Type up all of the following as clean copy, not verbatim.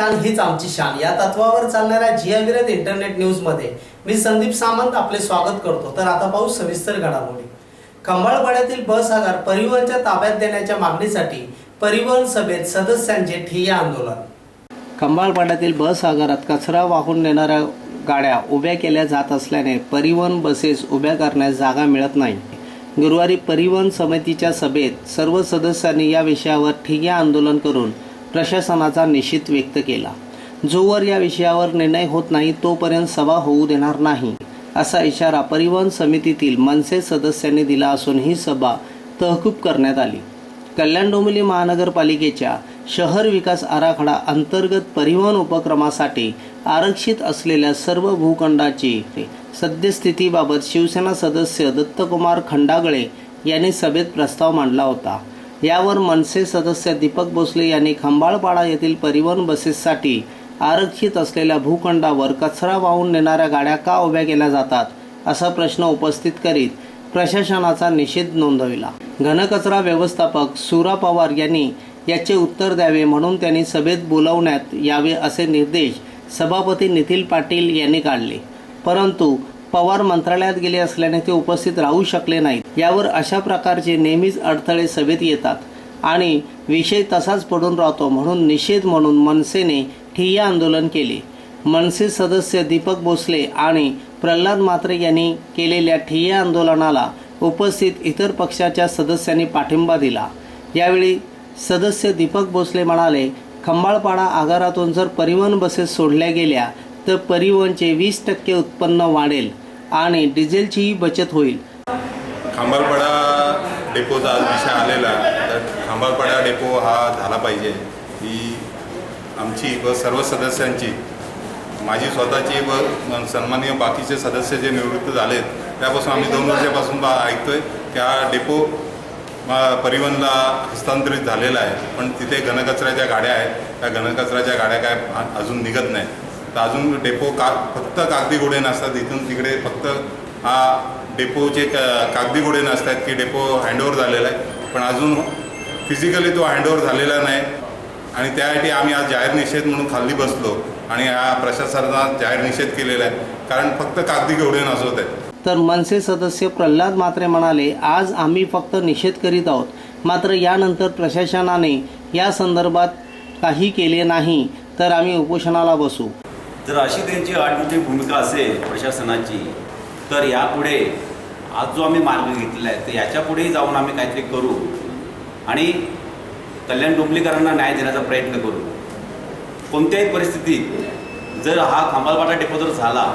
शान हीच आमची शान या तत्वावर चालणाऱ्या जी अविरत इंटरनेट न्यूज मध्ये मी संदीप सामंत आपले स्वागत करतो। तर आता पाहू सविस्तर घडामोडी। खंबाळपाड्यातील बस आगार परिवहनच्या ताब्यात देण्याच्या मागणीसाठी परिवहन सभेत सदस्यांचे ठिय्या आंदोलन। खंबाळपाड्यातील बस आगारात कचरा वाहून नेणाऱ्या गाड्या उभ्या केल्या जात असल्याने परिवहन बसेस उभ्या करण्यास जागा मिळत नाही। गुरुवारी परिवहन समितीच्या सभेत सर्व सदस्यांनी या विषयावर ठिय्या आंदोलन करून प्रशासनाचा निषेध व्यक्त केला। जोवर या विषयावर निर्णय होत नाही तोपर्यंत सभा होऊ देणार नाही असा इशारा परिवहन समितीतील मनसे सदस्यांनी दिला असून ही सभा तहकूब करण्यात आली। कल्याण डोंबिवली महानगरपालिकेच्या शहर विकास आराखडा अंतर्गत परिवहन उपक्रमासाठी आरक्षित असलेल्या सर्व भूखंडाची सद्यस्थितीबाबत शिवसेना सदस्य दत्तकुमार खंडागळे यांनी सभेत प्रस्ताव मांडला होता। यावर मनसे सदस्य दीपक भोसले यांनी खंबाळपाडा येथील परिवहन बसेससाठी आरक्षित असलेल्या भूखंडावर कचरा वाहून नेणाऱ्या गाड्या का उभ्या केल्या जातात असा प्रश्न उपस्थित करीत प्रशासनाचा निषेध नोंदविला। घनकचरा व्यवस्थापक सुरा पवार यांनी याचे उत्तर द्यावे म्हणून त्यांनी सभेत बोलावण्यात यावे असे निर्देश सभापती नितीन पाटील यांनी काढले, परंतु पवार मंत्रालयात गेले असल्याने ते उपस्थित राहू शकले नाहीत। यावर अशा प्रकारचे नेहमीच अडथळे सभेत येतात आणि विषय तसाच पडून राहतो म्हणून निषेध म्हणून मनसेने ठिय्या आंदोलन केले। मनसे सदस्य दीपक भोसले आणि प्रल्हाद म्हात्रे यांनी केलेल्या ठिय्या आंदोलनाला उपस्थित इतर पक्षाच्या सदस्यांनी पाठिंबा दिला। यावेळी सदस्य दीपक भोसले म्हणाले, खंबाळपाडा आगारातून जर परिवहन बसेस सोडल्या गेल्या तर परिवहनचे 20% उत्पन्न वाढेल आणि डिझेलचीही बचत होईल। खंबाळपाडा डेपोचा आज विषय आलेला, तर खंबाळपाडा डेपो हा झाला पाहिजे ही आमची व सर्व सदस्यांची, माझी स्वतःची व सन्माननीय बाकीचे सदस्य जे निवृत्त झालेत त्यापासून आम्ही 2 वर्षापासून ऐकतोय की हा डेपो परिवहनला हस्तांतरित झालेला आहे, पण तिथे घनकचऱ्याच्या गाड्या आहेत, त्या घनकचऱ्याच्या गाड्या काय अजून निघत नाहीत। तर अजून डेपो फक्त कागदी घोडे नसतात, इथून तिकडे फक्त हा डेपोचे कागदी घोडे नसतात की डेपो हँडओव्हर झालेला आहे, पण अजून फिजिकली तो हँडओव्हर झालेला नाही आणि त्यासाठी आम्ही आज जाहीर निषेध म्हणून खाली बसलो आणि हा प्रशासनाचा जाहीर निषेध केलेला आहे, कारण फक्त कागदी घोडे नसवत आहेत। तर मनसे सदस्य प्रल्हाद म्हात्रे म्हणाले, आज आम्ही फक्त निषेध करीत आहोत, मात्र यानंतर प्रशासनाने या संदर्भात काही केले नाही तर आम्ही उपोषणाला बसू। जर अशी त्यांची आडमुठी भूमिका असेल प्रशासनाची तर यापुढे आज जो आम्ही मार्ग घेतलेला आहे तर याच्यापुढेही जाऊन आम्ही काहीतरी करू आणि कल्याण डोंबिवलीकरांना न्याय देण्याचा प्रयत्न करू। कोणत्याही परिस्थितीत जर हा खंबाळपाडा डेपो जर झाला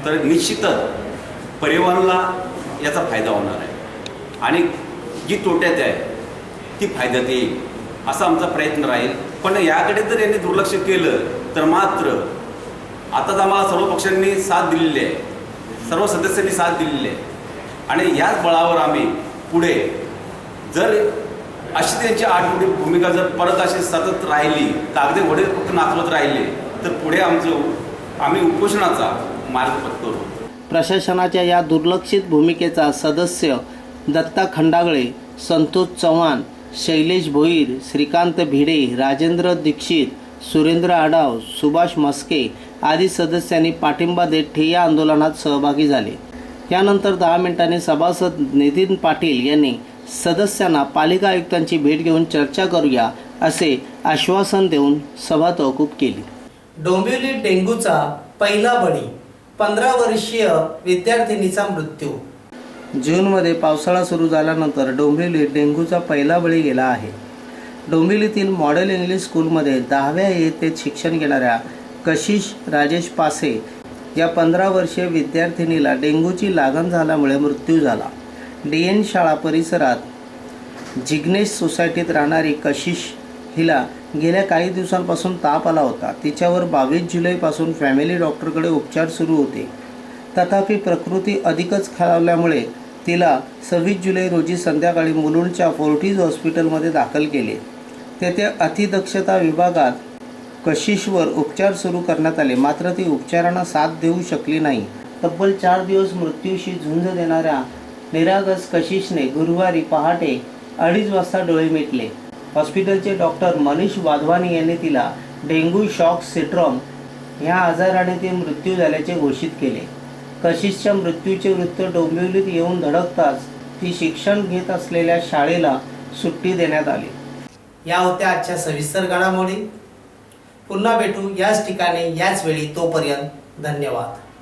तर निश्चितच परिवहनाला याचा फायदा होणार आहे आणि जी तोट्यात आहे ती फायद्यात येईल असा आमचा प्रयत्न राहील। पण याकडे जर यांनी दुर्लक्ष केलं तर मात्र आताच आम्हाला सर्व पक्षांनी साथ दिलेली आहे, सर्व सदस्यांनी साथ दिलेली आहे आणि याच बळावर आम्ही पुढे जर अशी त्यांची आडमुठी भूमिका जर परत अशी सतत राहिली, कागदी घोडे फक्त नाचवत राहिले तर पुढे आम्ही उपोषणाचा मार्ग पत्करू। प्रशासनाच्या या दुर्लक्षित भूमिकेचा सदस्य दत्ता खंडागळे, संतोष चव्हाण, शैलेश भोईर, श्रीकांत भिडे, राजेंद्र दीक्षित, सुरेंद्र आडाव, सुभाष मस्के आदी सदस्यांनी पाठिंबा देत ठिय्या आंदोलनात सहभागी झाले। त्यानंतर 10 मिनिटांनी सभासद नितीन पाटील यांनी सदस्यांना पालिका आयुक्तांची भेट घेऊन चर्चा करूया असे आश्वासन देऊन सभा तहकूब केली। डोंबिवली डेंग्यूचा पहिला बळी, 15 वर्षीय विद्यार्थिनीचा मृत्यू। जूनमध्ये पावसाळा सुरू झाल्यानंतर डोंबिवलीत डेंग्यूचा पहिला बळी गेला आहे। डोंबिवलीतील मॉडेल इंग्लिश स्कूलमध्ये 10व्या इयत्तेत शिक्षण घेणाऱ्या कशिश राजेश पासे या 15 वर्षीय विद्यार्थिनीला डेंग्यूची लागण झाल्यामुळे मृत्यू झाला। DN शाळा परिसरात जिग्नेश सोसायटीत राहणारी कशिश हिला गेल्या काही दिवसांपासून ताप आला होता। तिच्यावर 22 जुलैपासून फॅमिली डॉक्टरकडे उपचार सुरू होते, तथापि प्रकृती अधिकच खालावल्यामुळे तिला 26 जुलै रोजी संध्याकाळी मुलुंडच्या फोर्टिस हॉस्पिटलमध्ये दाखल केले। तेथे अतिदक्षता विभागात कशिशवर उपचार सुरू करण्यात आले, मात्र ती उपचारांना साथ देऊ शकली नाही। तब्बल 4 दिवस मृत्यूशी झुंज देणाऱ्या निरागस कशिशने गुरुवारी पहाटे 2:30 वाजता डोळे मिटले। हॉस्पिटलचे डॉक्टर मनीष वाधवानी यांनी तिला डेंग्यू शॉक सिंड्रोम ह्या आजाराने ते मृत्यू झाल्याचे घोषित केले. कशिशच्या मृत्यूचे वृत्त डोंबिवलीत येऊन धडकताच ती शिक्षण घेत असलेल्या शाळेला सुट्टी देण्यात आली. या होत्या आजच्या सविस्तर घडामोडी. पुन्हा भेटू याच ठिकाणी याच वेळी. तोपर्यंत धन्यवाद.